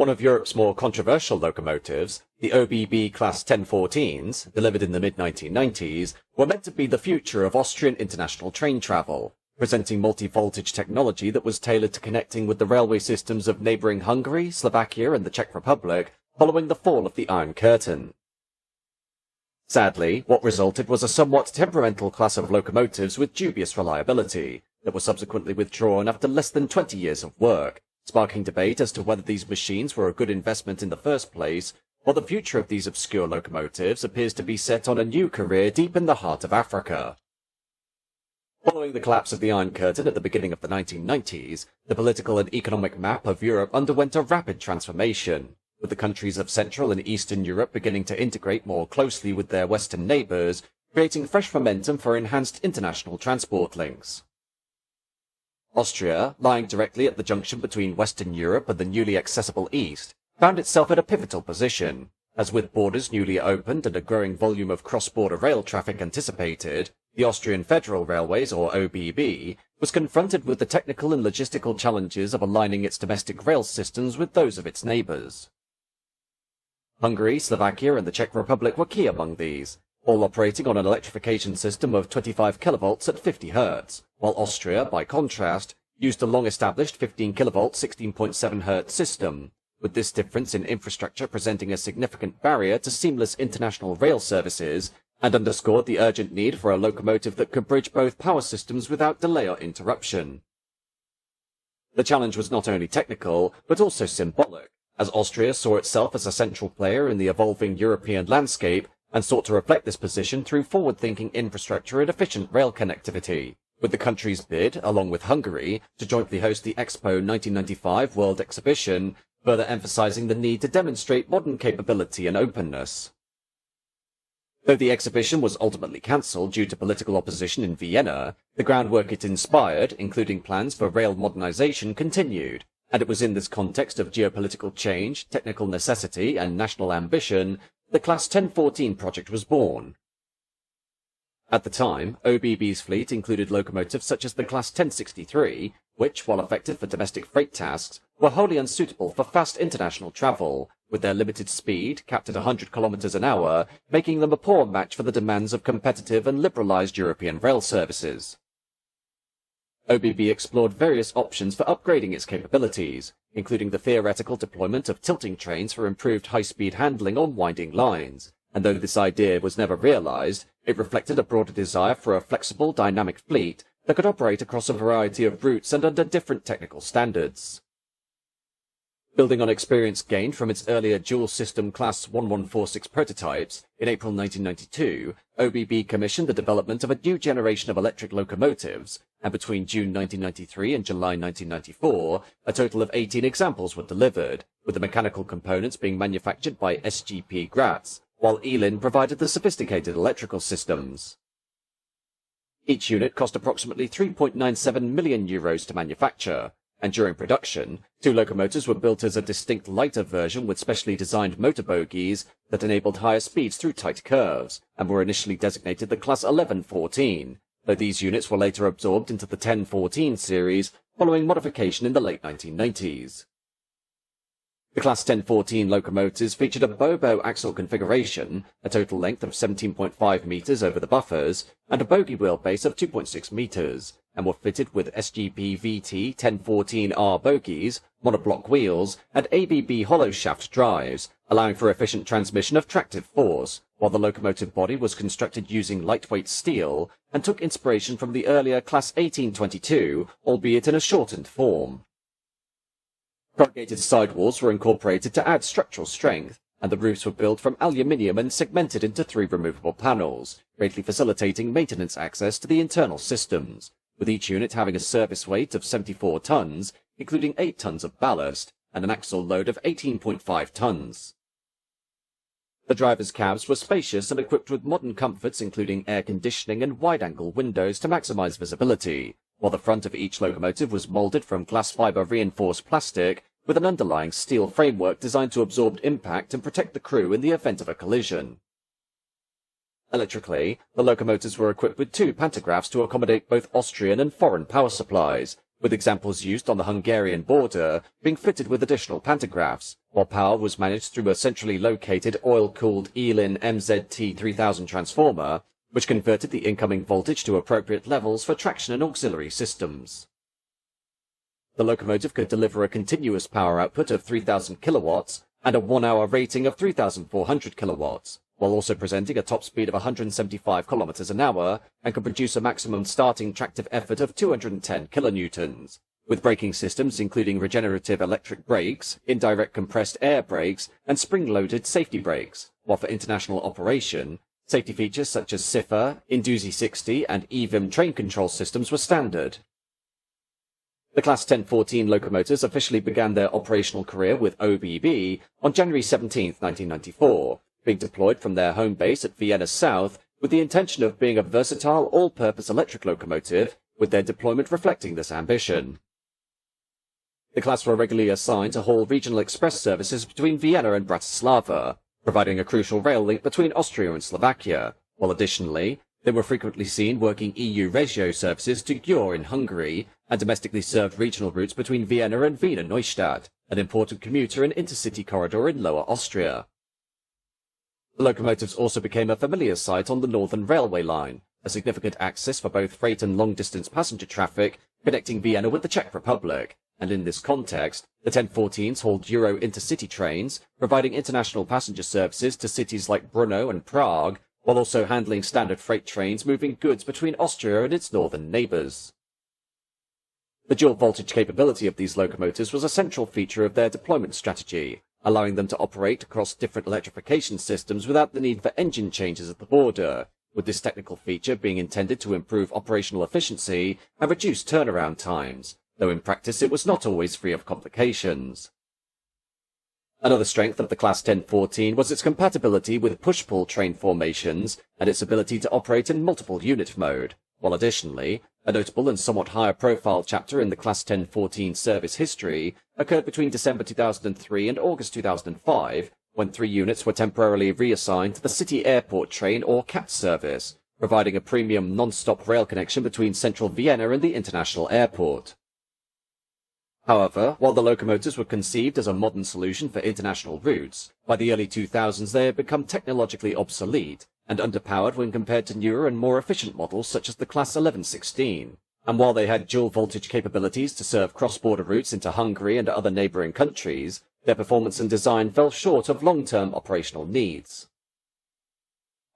One of Europe's more controversial locomotives, the ÖBB Class 1014s, delivered in the mid-1990s, were meant to be the future of Austrian international train travel, presenting multi-voltage technology that was tailored to connecting with the railway systems of neighbouring Hungary, Slovakia and the Czech Republic following the fall of the Iron Curtain. Sadly, what resulted was a somewhat temperamental class of locomotives with dubious reliability that were subsequently withdrawn after less than 20 years of work, sparking debate as to whether these machines were a good investment in the first place, while the future of these obscure locomotives appears to be set on a new career deep in the heart of Africa. Following the collapse of the Iron Curtain at the beginning of the 1990s, the political and economic map of Europe underwent a rapid transformation, with the countries of Central and Eastern Europe beginning to integrate more closely with their Western neighbours, creating fresh momentum for enhanced international transport links. Austria, lying directly at the junction between Western Europe and the newly accessible East, found itself at a pivotal position, as with borders newly opened and a growing volume of cross-border rail traffic anticipated, the Austrian Federal Railways, or ÖBB, was confronted with the technical and logistical challenges of aligning its domestic rail systems with those of its neighbours. Hungary, Slovakia and the Czech Republic were key among these, all operating on an electrification system of 25 kV at 50 Hz, while Austria, by contrast, used a long-established 15 kV 16.7 Hz system, with this difference in infrastructure presenting a significant barrier to seamless international rail services, and underscored the urgent need for a locomotive that could bridge both power systems without delay or interruption. The challenge was not only technical, but also symbolic, as Austria saw itself as a central player in the evolving European landscape and sought to reflect this position through forward-thinking infrastructure and efficient rail connectivity, with the country's bid, along with Hungary, to jointly host the Expo 1995 World Exhibition, further emphasizing the need to demonstrate modern capability and openness. Though the exhibition was ultimately cancelled due to political opposition in Vienna, the groundwork it inspired, including plans for rail modernization, continued, and it was in this context of geopolitical change, technical necessity and national ambition the Class 1014 project was born. At the time, ÖBB's fleet included locomotives such as the Class 1063, which, while effective for domestic freight tasks, were wholly unsuitable for fast international travel, with their limited speed, capped at 100 km an hour, making them a poor match for the demands of competitive and liberalised European rail services. ÖBB explored various options for upgrading its capabilities, including the theoretical deployment of tilting trains for improved high-speed handling on winding lines, and though this idea was never realised, it reflected a broader desire for a flexible, dynamic fleet that could operate across a variety of routes and under different technical standards. Building on experience gained from its earlier dual-system Class 1146 prototypes, in April 1992, ÖBB commissioned the development of a new generation of electric locomotives, and between June 1993 and July 1994, a total of 18 examples were delivered, with the mechanical components being manufactured by SGP Graz, while Elin provided the sophisticated electrical systems. Each unit cost approximately €3.97 million to manufacture, and during production, 2 locomotives were built as a distinct lighter version with specially designed motor bogies that enabled higher speeds through tight curves, and were initially designated the Class 1114, though these units were later absorbed into the 1014 series following modification in the late 1990s. The Class 1014 locomotives featured a bow axle configuration, a total length of 17.5 metres over the buffers, and a bogie wheelbase of 2.6 metres, and were fitted with SGP VT 1014R bogies, monoblock wheels, and ABB hollow shaft drives, allowing for efficient transmission of tractive force, while the locomotive body was constructed using lightweight steel and took inspiration from the earlier Class 1822, albeit in a shortened form. Corrugated sidewalls were incorporated to add structural strength, and the roofs were built from aluminium and segmented into 3 removable panels, greatly facilitating maintenance access to the internal systems, with each unit having a service weight of 74 tons, including 8 tons of ballast, and an axle load of 18.5 tons. The drivers' cabs were spacious and equipped with modern comforts including air conditioning and wide-angle windows to maximize visibility, while the front of each locomotive was molded from glass fiber reinforced plastic with an underlying steel framework designed to absorb impact and protect the crew in the event of a collision. Electrically, the locomotives were equipped with 2 pantographs to accommodate both Austrian and foreign power supplies, with examples used on the Hungarian border being fitted with additional pantographs, while power was managed through a centrally located oil-cooled Elin MZT3000 transformer, which converted the incoming voltage to appropriate levels for traction and auxiliary systems. The locomotive could deliver a continuous power output of 3,000 kilowatts and a 1-hour rating of 3,400 kilowatts, while also presenting a top speed of 175 kilometers an hour and could produce a maximum starting tractive effort of 210 kilonewtons, with braking systems including regenerative electric brakes, indirect compressed air brakes, and spring-loaded safety brakes, while for international operation, safety features such as SIFA, Induzi 60, and EVIM train control systems were standard. The Class 1014 locomotives officially began their operational career with ÖBB on January 17, 1994, being deployed from their home base at Vienna South with the intention of being a versatile all-purpose electric locomotive, with their deployment reflecting this ambition. The class were regularly assigned to haul regional express services between Vienna and Bratislava, providing a crucial rail link between Austria and Slovakia, while additionally, they were frequently seen working EU regio services to Győr in Hungary and domestically served regional routes between Vienna and Wiener Neustadt, an important commuter and intercity corridor in Lower Austria. The locomotives also became a familiar sight on the Northern Railway line, a significant axis for both freight and long-distance passenger traffic connecting Vienna with the Czech Republic, and in this context, the 1014s hauled Euro intercity trains, providing international passenger services to cities like Brno and Prague, while also handling standard freight trains moving goods between Austria and its northern neighbours. The dual voltage capability of these locomotives was a central feature of their deployment strategy, allowing them to operate across different electrification systems without the need for engine changes at the border, with this technical feature being intended to improve operational efficiency and reduce turnaround times, though in practice it was not always free of complications. Another strength of the Class 1014 was its compatibility with push-pull train formations and its ability to operate in multiple unit mode, while additionally, a notable and somewhat higher profile chapter in the Class 1014 service history occurred between December 2003 and August 2005, when 3 units were temporarily reassigned to the City Airport Train or CAT service, providing a premium non-stop rail connection between central Vienna and the international airport. However, while the locomotives were conceived as a modern solution for international routes, by the early 2000s they had become technologically obsolete and underpowered when compared to newer and more efficient models such as the Class 1116. And while they had dual voltage capabilities to serve cross-border routes into Hungary and other neighbouring countries, their performance and design fell short of long-term operational needs.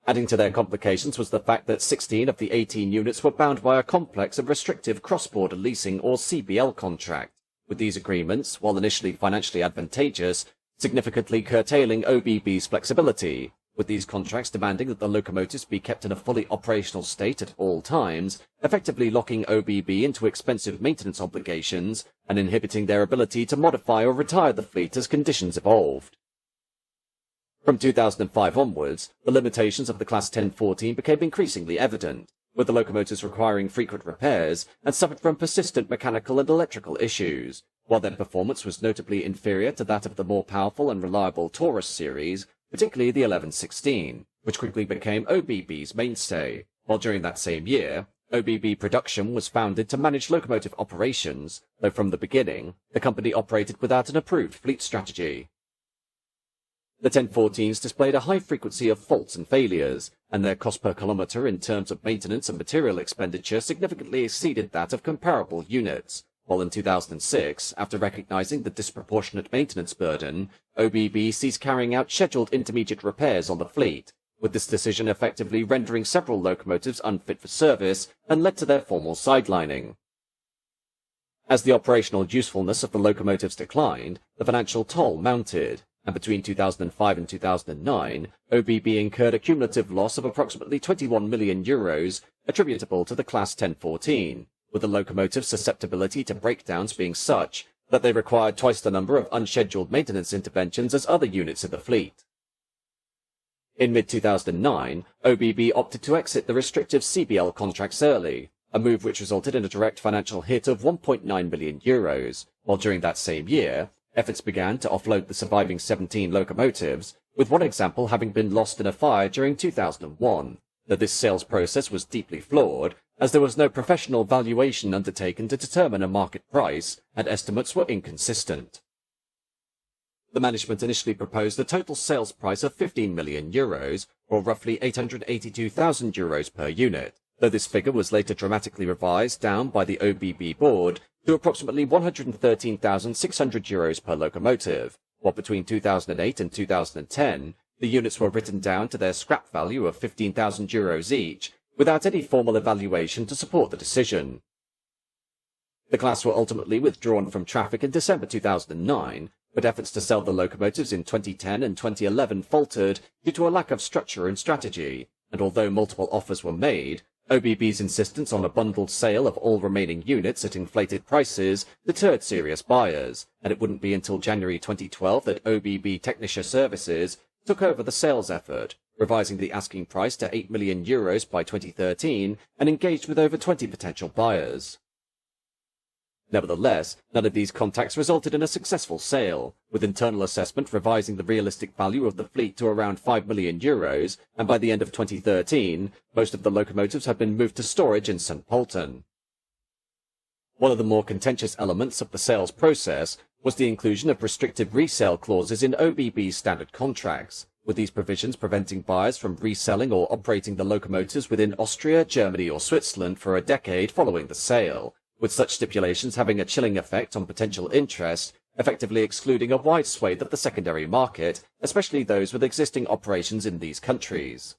Adding to their complications was the fact that 16 of the 18 units were bound by a complex and restrictive cross-border leasing or CBL contract, with these agreements, while initially financially advantageous, significantly curtailing ÖBB's flexibility, with these contracts demanding that the locomotives be kept in a fully operational state at all times, effectively locking ÖBB into expensive maintenance obligations and inhibiting their ability to modify or retire the fleet as conditions evolved. From 2005 onwards, the limitations of the Class 1014 became increasingly evident, with the locomotives requiring frequent repairs and suffered from persistent mechanical and electrical issues, while their performance was notably inferior to that of the more powerful and reliable Taurus series, particularly the 1116, which quickly became ÖBB's mainstay, while during that same year, ÖBB Production was founded to manage locomotive operations, though from the beginning, the company operated without an approved fleet strategy. The 1014s displayed a high frequency of faults and failures, and their cost per kilometre in terms of maintenance and material expenditure significantly exceeded that of comparable units, while in 2006, after recognising the disproportionate maintenance burden, ÖBB ceased carrying out scheduled intermediate repairs on the fleet, with this decision effectively rendering several locomotives unfit for service and led to their formal sidelining. As the operational usefulness of the locomotives declined, the financial toll mounted, and between 2005 and 2009, ÖBB incurred a cumulative loss of approximately €21 million attributable to the Class 1014, with the locomotive's susceptibility to breakdowns being such that they required twice the number of unscheduled maintenance interventions as other units in the fleet. In mid-2009, ÖBB opted to exit the restrictive CBL contracts early, a move which resulted in a direct financial hit of €1.9 million, while during that same year, efforts began to offload the surviving 17 locomotives, with one example having been lost in a fire during 2001, though this sales process was deeply flawed, as there was no professional valuation undertaken to determine a market price, and estimates were inconsistent. The management initially proposed a total sales price of €15 million, or roughly €882,000 per unit, though this figure was later dramatically revised down by the ÖBB board to approximately €113,600 per locomotive, while between 2008 and 2010, the units were written down to their scrap value of €15,000 each, without any formal evaluation to support the decision. The class were ultimately withdrawn from traffic in December 2009, but efforts to sell the locomotives in 2010 and 2011 faltered due to a lack of structure and strategy, and although multiple offers were made, ÖBB's insistence on a bundled sale of all remaining units at inflated prices deterred serious buyers, and it wouldn't be until January 2012 that ÖBB Technische Services took over the sales effort, revising the asking price to €8 million by 2013 and engaged with over 20 potential buyers. Nevertheless, none of these contacts resulted in a successful sale, with internal assessment revising the realistic value of the fleet to around €5 million, and by the end of 2013, most of the locomotives had been moved to storage in St. Pölten. One of the more contentious elements of the sales process was the inclusion of restrictive resale clauses in ÖBB's standard contracts, with these provisions preventing buyers from reselling or operating the locomotives within Austria, Germany or Switzerland for a decade following the sale, with such stipulations having a chilling effect on potential interest, effectively excluding a wide swathe of the secondary market, especially those with existing operations in these countries.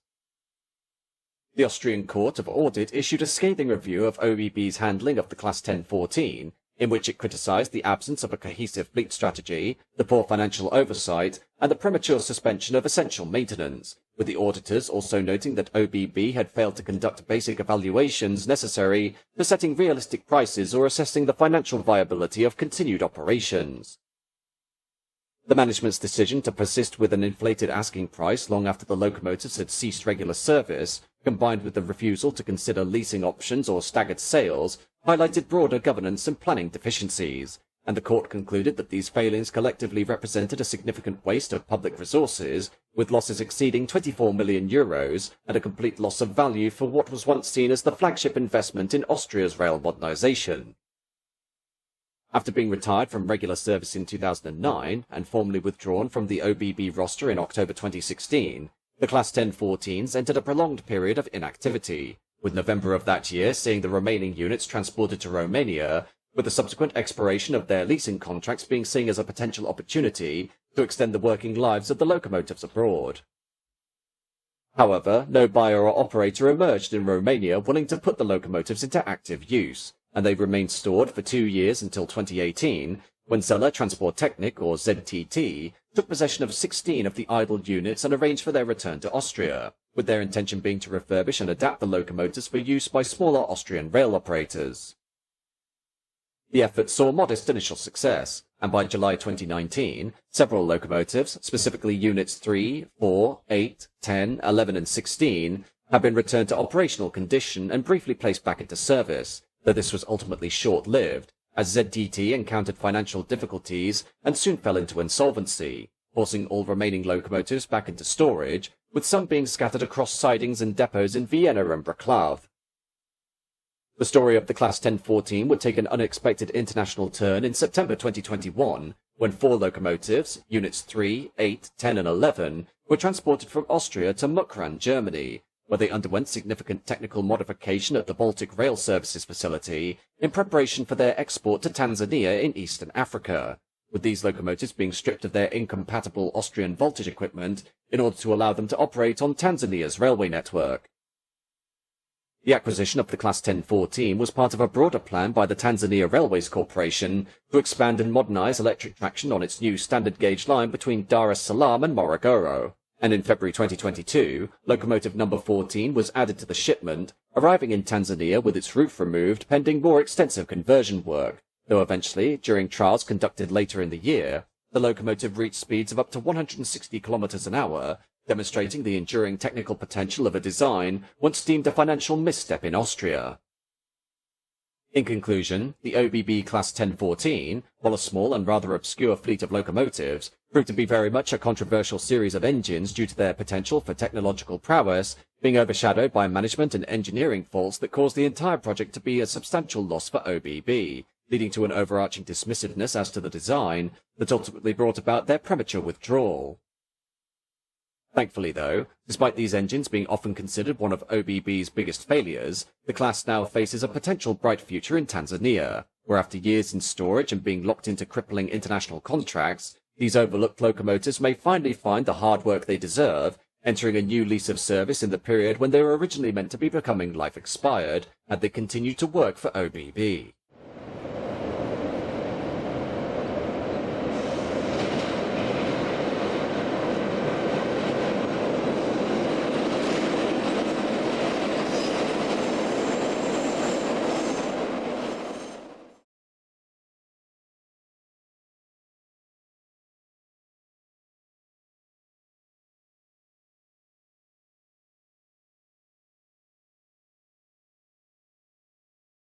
The Austrian Court of Audit issued a scathing review of ÖBB's handling of the Class 1014, in which it criticised the absence of a cohesive fleet strategy, the poor financial oversight, and the premature suspension of essential maintenance, with the auditors also noting that ÖBB had failed to conduct basic evaluations necessary for setting realistic prices or assessing the financial viability of continued operations. The management's decision to persist with an inflated asking price long after the locomotives had ceased regular service, combined with the refusal to consider leasing options or staggered sales, highlighted broader governance and planning deficiencies, and the court concluded that these failings collectively represented a significant waste of public resources, with losses exceeding €24 million and a complete loss of value for what was once seen as the flagship investment in Austria's rail modernisation. After being retired from regular service in 2009 and formally withdrawn from the ÖBB roster in October 2016, the Class 1014s entered a prolonged period of inactivity, with November of that year seeing the remaining units transported to Romania, with the subsequent expiration of their leasing contracts being seen as a potential opportunity to extend the working lives of the locomotives abroad. However, no buyer or operator emerged in Romania willing to put the locomotives into active use, and they remained stored for 2 years until 2018, when Zeller Transporttechnik, or ZTT, took possession of 16 of the idle units and arranged for their return to Austria, with their intention being to refurbish and adapt the locomotives for use by smaller Austrian rail operators. The effort saw modest initial success, and by July 2019, several locomotives, specifically Units 3, 4, 8, 10, 11 and 16, have been returned to operational condition and briefly placed back into service, though this was ultimately short-lived, as ZTT encountered financial difficulties and soon fell into insolvency, forcing all remaining locomotives back into storage, with some being scattered across sidings and depots in Vienna and Wrocław. The story of the Class 1014 would take an unexpected international turn in September 2021, when 4 locomotives, Units 3, 8, 10 and 11, were transported from Austria to Mukran, Germany, where they underwent significant technical modification at the Baltic Rail Services facility in preparation for their export to Tanzania in eastern Africa, with these locomotives being stripped of their incompatible Austrian voltage equipment in order to allow them to operate on Tanzania's railway network. The acquisition of the Class 1014 was part of a broader plan by the Tanzania Railways Corporation to expand and modernise electric traction on its new standard gauge line between Dar es Salaam and Morogoro, and in February 2022, locomotive number 14 was added to the shipment, arriving in Tanzania with its roof removed pending more extensive conversion work, though eventually, during trials conducted later in the year, the locomotive reached speeds of up to 160 km an hour, demonstrating the enduring technical potential of a design once deemed a financial misstep in Austria. In conclusion, the ÖBB Class 1014, while a small and rather obscure fleet of locomotives, proved to be very much a controversial series of engines due to their potential for technological prowess, being overshadowed by management and engineering faults that caused the entire project to be a substantial loss for ÖBB, leading to an overarching dismissiveness as to the design that ultimately brought about their premature withdrawal. Thankfully, though, despite these engines being often considered one of ÖBB's biggest failures, the class now faces a potential bright future in Tanzania, where after years in storage and being locked into crippling international contracts, these overlooked locomotives may finally find the hard work they deserve, entering a new lease of service in the period when they were originally meant to be becoming life expired, had they continued to work for ÖBB.